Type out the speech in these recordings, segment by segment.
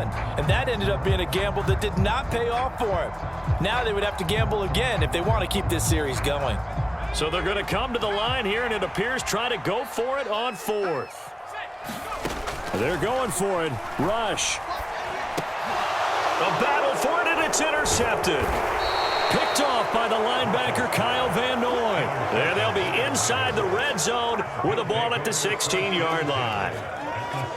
run. And that ended up being a gamble that did not pay off for him. Now they would have to gamble again if they want to keep this series going. So they're going to come to the line here, and it appears try to go for it on fourth. They're going for it. Rush. A battle for it, and it's intercepted. Picked off by the linebacker, Kyle Van Noy. And they'll be inside the red zone with a ball at the 16-yard line.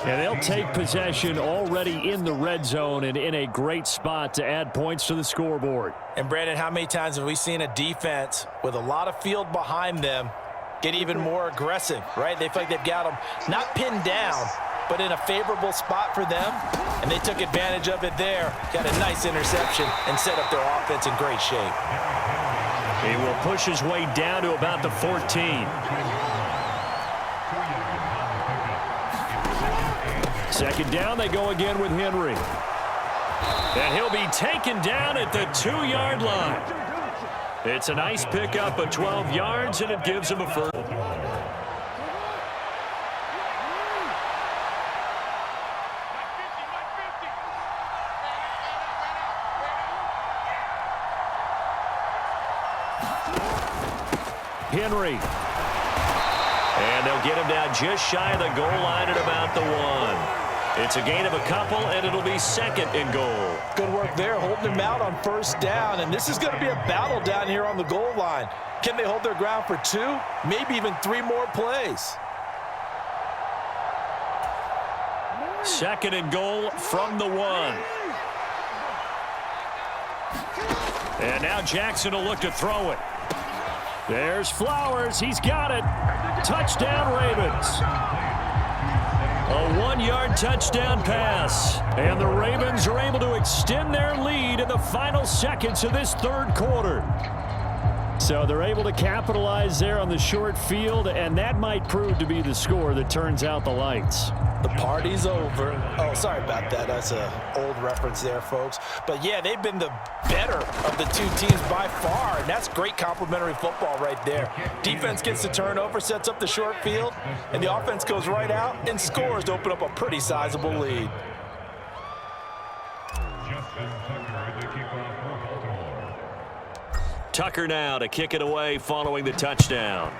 And they'll take possession already in the red zone and in a great spot to add points to the scoreboard. And, Brandon, how many times have we seen a defense with a lot of field behind them get even more aggressive, right? They feel like they've got them not pinned down, but in a favorable spot for them, and they took advantage of it there. Got a nice interception and set up their offense in great shape. He will push his way down to about the 14. Second down, they go again with Henry. And he'll be taken down at the 2-yard line. It's a nice pickup of 12 yards, and it gives him a first. Henry. And they'll get him down just shy of the goal line at about the 1. It's a gain of a couple, and it'll be second and goal. Good work there, holding him out on first down, and this is going to be a battle down here on the goal line. Can they hold their ground for 2, maybe even 3 more plays? Second and goal from the 1. And now Jackson will look to throw it. There's Flowers. He's got it. Touchdown, Ravens. A 1-yard touchdown pass. And the Ravens are able to extend their lead in the final seconds of this third quarter. So they're able to capitalize there on the short field, and that might prove to be the score that turns out the lights. The party's over. Oh, sorry about that. That's an old reference there, folks. But, yeah, they've been the better of the 2 teams by far, and that's great complimentary football right there. Defense gets the turnover, sets up the short field, and the offense goes right out and scores to open up a pretty sizable lead. Tucker now to kick it away following the touchdown.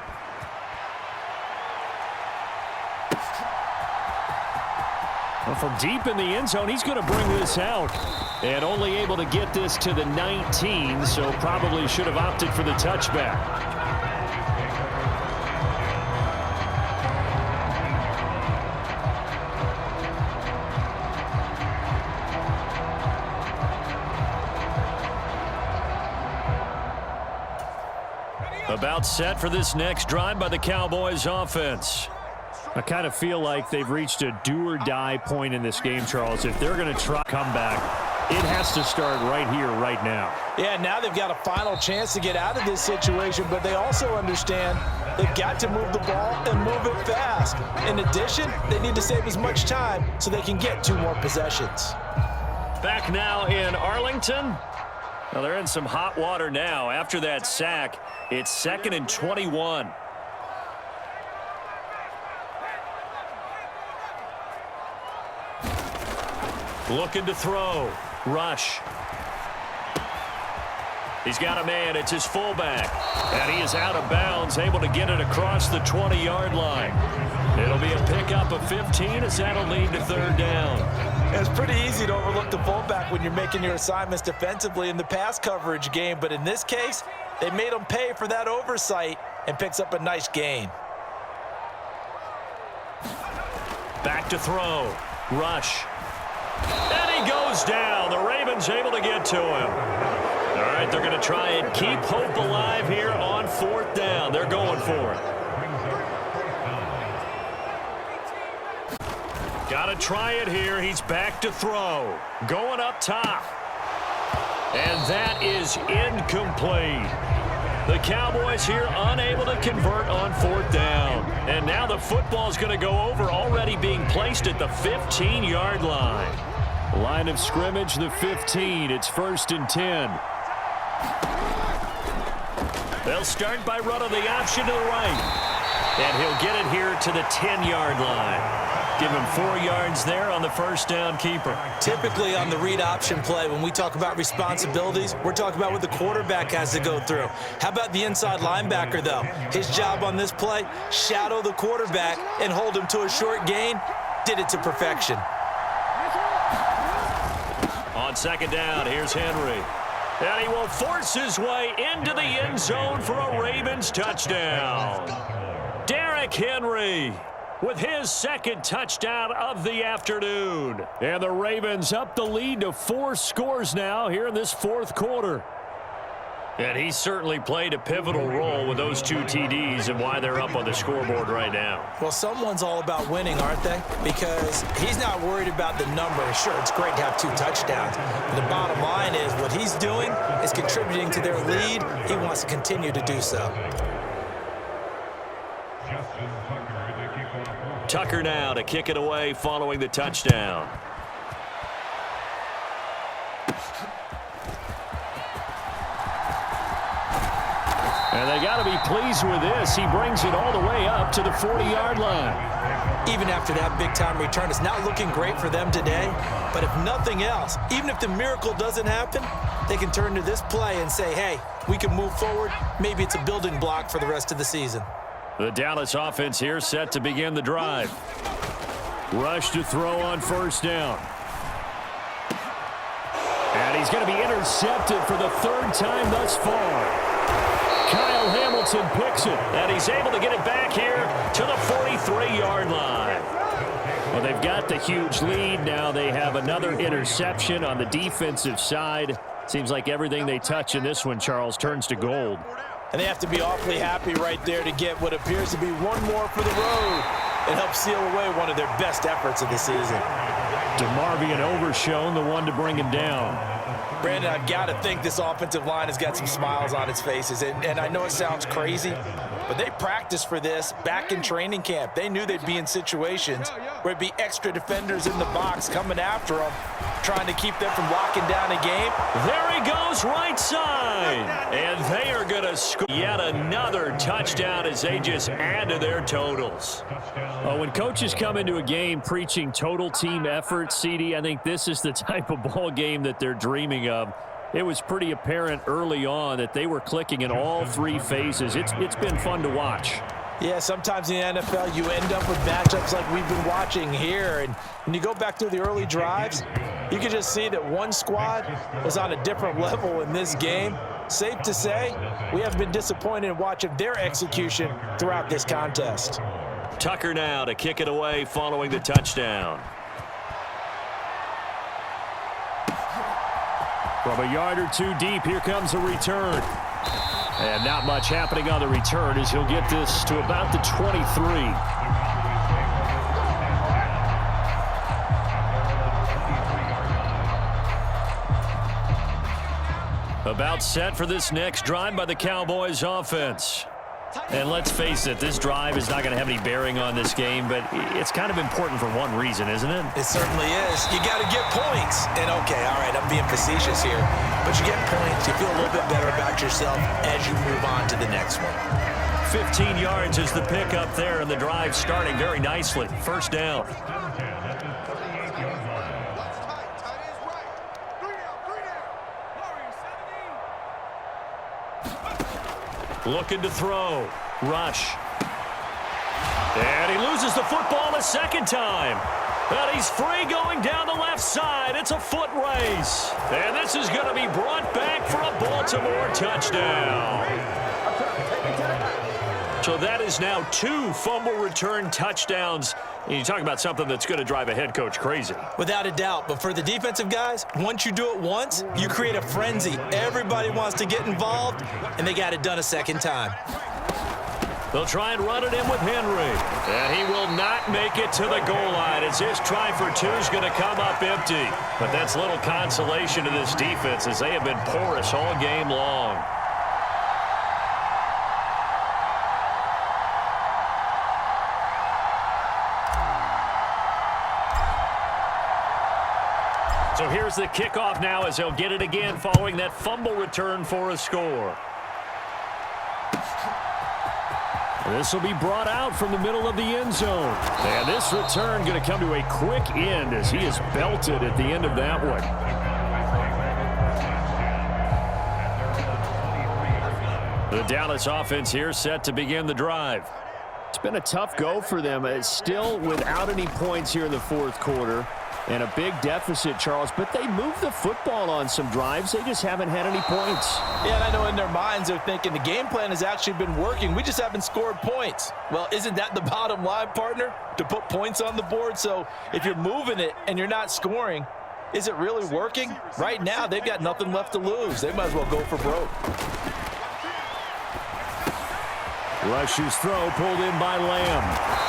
Well, from deep in the end zone, he's going to bring this out. And only able to get this to the 19, so probably should have opted for the touchback. About set for this next drive by the Cowboys offense. I kind of feel like they've reached a do-or-die point in this game, Charles. If they're going to try comeback, it has to start right here, right now. Yeah, now they've got a final chance to get out of this situation, but they also understand they've got to move the ball and move it fast. In addition, they need to save as much time so they can get 2 more possessions. Back now in Arlington. Well, they're in some hot water now. After that sack, it's 2nd and 21. Looking to throw. Rush. He's got a man. It's his fullback. And he is out of bounds, able to get it across the 20-yard line. It'll be a pickup of 15 as that'll lead to 3rd down. It's pretty easy to overlook the fullback when you're making your assignments defensively in the pass coverage game. But in this case, they made him pay for that oversight and picks up a nice gain. Back to throw. Rush. And he goes down. The Ravens able to get to him. All right, they're going to try and keep hope alive here on 4th down. They're going for it. Got to try it here. He's back to throw. Going up top. And that is incomplete. The Cowboys here unable to convert on 4th down. And now the football's going to go over, already being placed at the 15-yard line. Line of scrimmage, the 15. It's 1st and 10. They'll start by running the option to the right. And he'll get it here to the 10-yard line. Give him 4 yards there on the first down keeper. Typically on the read option play, when we talk about responsibilities, we're talking about what the quarterback has to go through. How about the inside linebacker, though? His job on this play, shadow the quarterback and hold him to a short gain. Did it to perfection. On second down, here's Henry. And he will force his way into the end zone for a Ravens touchdown. Derrick Henry with his second touchdown of the afternoon. And the Ravens up the lead to 4 scores now here in this fourth quarter. And he certainly played a pivotal role with those 2 TDs and why they're up on the scoreboard right now. Well, someone's all about winning, aren't they? Because he's not worried about the number. Sure, it's great to have 2 touchdowns. But the bottom line is what he's doing is contributing to their lead. He wants to continue to do so. Tucker now to kick it away following the touchdown. And they got to be pleased with this. He brings it all the way up to the 40-yard line. Even after that big-time return, it's not looking great for them today. But if nothing else, even if the miracle doesn't happen, they can turn to this play and say, hey, we can move forward. Maybe it's a building block for the rest of the season. The Dallas offense here set to begin the drive. Rush to throw on first down. And he's going to be intercepted for the 3rd time thus far. Kyle Hamilton picks it, and he's able to get it back here to the 43-yard line. Well, they've got the huge lead. Now they have another interception on the defensive side. Seems like everything they touch in this one, Charles, turns to gold. And they have to be awfully happy right there to get what appears to be one more for the road and help seal away one of their best efforts of the season. DeMarvion Overshown, the one to bring him down. Brandon, I've got to think this offensive line has got some smiles on its faces. And I know it sounds crazy, but they practiced for this back in training camp. They knew they'd be in situations where it'd be extra defenders in the box coming after them, trying to keep them from locking down a game. There he goes, right side. And they are going to score yet another touchdown as they just add to their totals. When coaches come into a game preaching total team effort, CD, I think this is the type of ball game that they're dreaming of. It was pretty apparent early on that they were clicking in all 3 phases. It's been fun to watch. Yeah, sometimes in the NFL you end up with matchups like we've been watching here. And when you go back through the early drives, you can just see that one squad was on a different level in this game. Safe to say, we have been disappointed in watching their execution throughout this contest. Tucker now to kick it away following the touchdown. From a yard or 2 deep, here comes a return. And not much happening on the return as he'll get this to about the 23. About set for this next drive by the Cowboys offense. And let's face it, this drive is not going to have any bearing on this game, but it's kind of important for one reason, isn't it? It certainly is. You got to get points. And, okay, all right, I'm being facetious here. But you get points, you feel a little bit better about yourself as you move on to the next one. 15 yards is the pickup there, and the drive starting very nicely. First down. Looking to throw. Rush. And he loses the football a second time. And he's free going down the left side. It's a foot race. And this is going to be brought back for a Baltimore touchdown. So that is now 2 fumble return touchdowns. And you talk about something that's going to drive a head coach crazy. Without a doubt. But for the defensive guys, once you do it once, you create a frenzy. Everybody wants to get involved, and they got it done a second time. They'll try and run it in with Henry. And he will not make it to the goal line as his try for 2 is going to come up empty. But that's little consolation to this defense as they have been porous all game long. So here's the kickoff now as they'll get it again following that fumble return for a score. This will be brought out from the middle of the end zone. And this return going to come to a quick end as he is belted at the end of that one. The Dallas offense here set to begin the drive. It's been a tough go for them. It's still without any points here in the fourth quarter. And a big deficit, Charles, but they moved the football on some drives. They just haven't had any points. Yeah, and I know in their minds they're thinking the game plan has actually been working. We just haven't scored points. Well, isn't that the bottom line, partner? To put points on the board? So if you're moving it and you're not scoring, is it really working? Right now, they've got nothing left to lose. They might as well go for broke. Rush's throw pulled in by Lamb.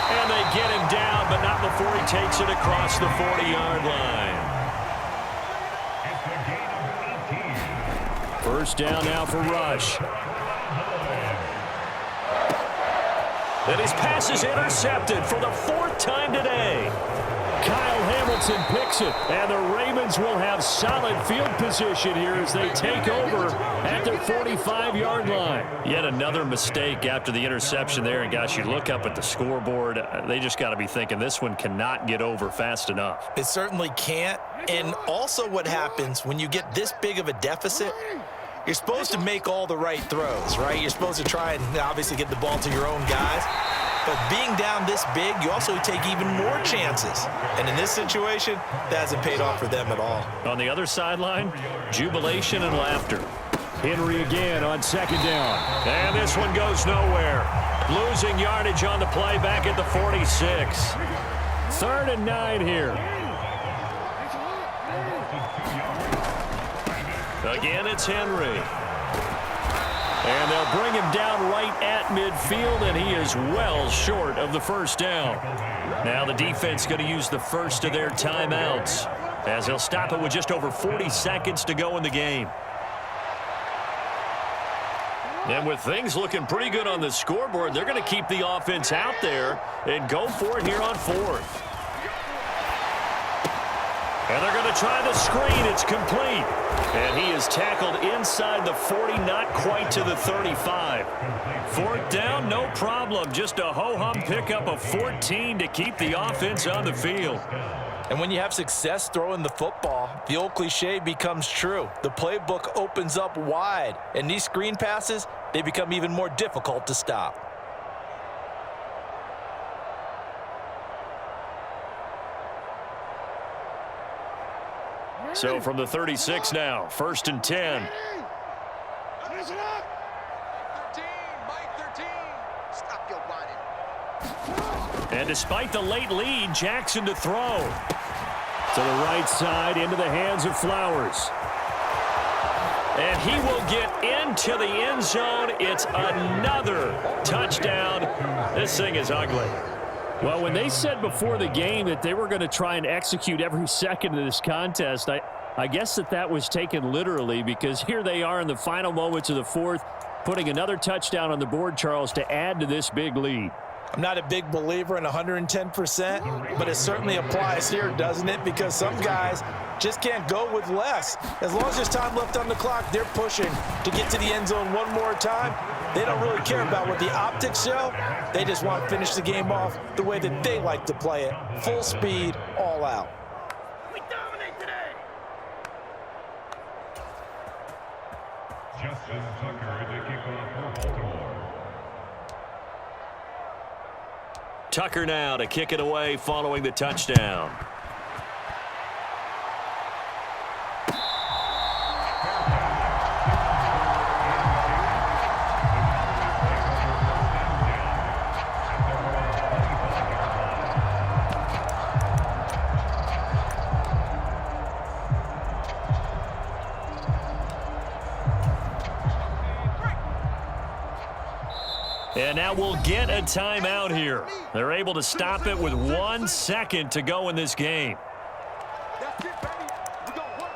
And they get him down, but not before he takes it across the 40-yard line. First down now for Rush. And his pass is intercepted for the fourth time today. Kyle Hamilton picks it, and the Ravens will have solid field position here as they take over at their 45-yard line. Yet another mistake after the interception there, and gosh, you look up at the scoreboard, they just got to be thinking this one cannot get over fast enough. It certainly can't, and also what happens when you get this big of a deficit, you're supposed to make all the right throws, right? You're supposed to try and obviously get the ball to your own guys. But being down this big, you also take even more chances. And in this situation, that hasn't paid off for them at all. On the other sideline, jubilation and laughter. Henry again on second down. And this one goes nowhere. Losing yardage on the play back at the 46. 3rd and 9 here. Again, it's Henry. And they'll bring him down right at midfield, and he is well short of the first down. Now the defense going to use the first of their timeouts as they'll stop it with just over 40 seconds to go in the game. And with things looking pretty good on the scoreboard, they're going to keep the offense out there and go for it here on 4th. And they're going to try the screen. It's complete. And he is tackled inside the 40, not quite to the 35. 4th down, no problem. Just a ho-hum pickup of 14 to keep the offense on the field. And when you have success throwing the football, the old cliche becomes true. The playbook opens up wide. And these screen passes, they become even more difficult to stop. So from the 36 now, 1st and 10. And despite the late lead, Jackson to throw. To the right side, into the hands of Flowers. And he will get into the end zone. It's another touchdown. This thing is ugly. Well, when they said before the game that they were going to try and execute every second of this contest, I guess that was taken literally, because here they are in the final moments of the 4th, putting another touchdown on the board, Charles, to add to this big lead. I'm not a big believer in 110%, but it certainly applies here, doesn't it? Because some guys just can't go with less. As long as there's time left on the clock, they're pushing to get to the end zone one more time. They don't really care about what the optics show. They just want to finish the game off the way that they like to play it. Full speed, all out. We dominate today. Justin Tucker to kick off for Baltimore. Tucker now to kick it away following the touchdown. And now we'll get a timeout here. They're able to stop it with 1 second to go in this game. That's it, baby. We go work.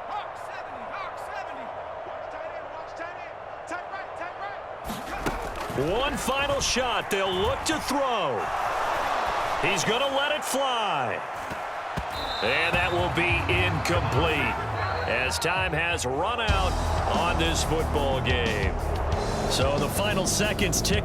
Hawk 70, Hawk 70. Watch tight end, tight right. One final shot. They'll look to throw. He's going to let it fly. And that will be incomplete as time has run out on this football game. So the final seconds tick.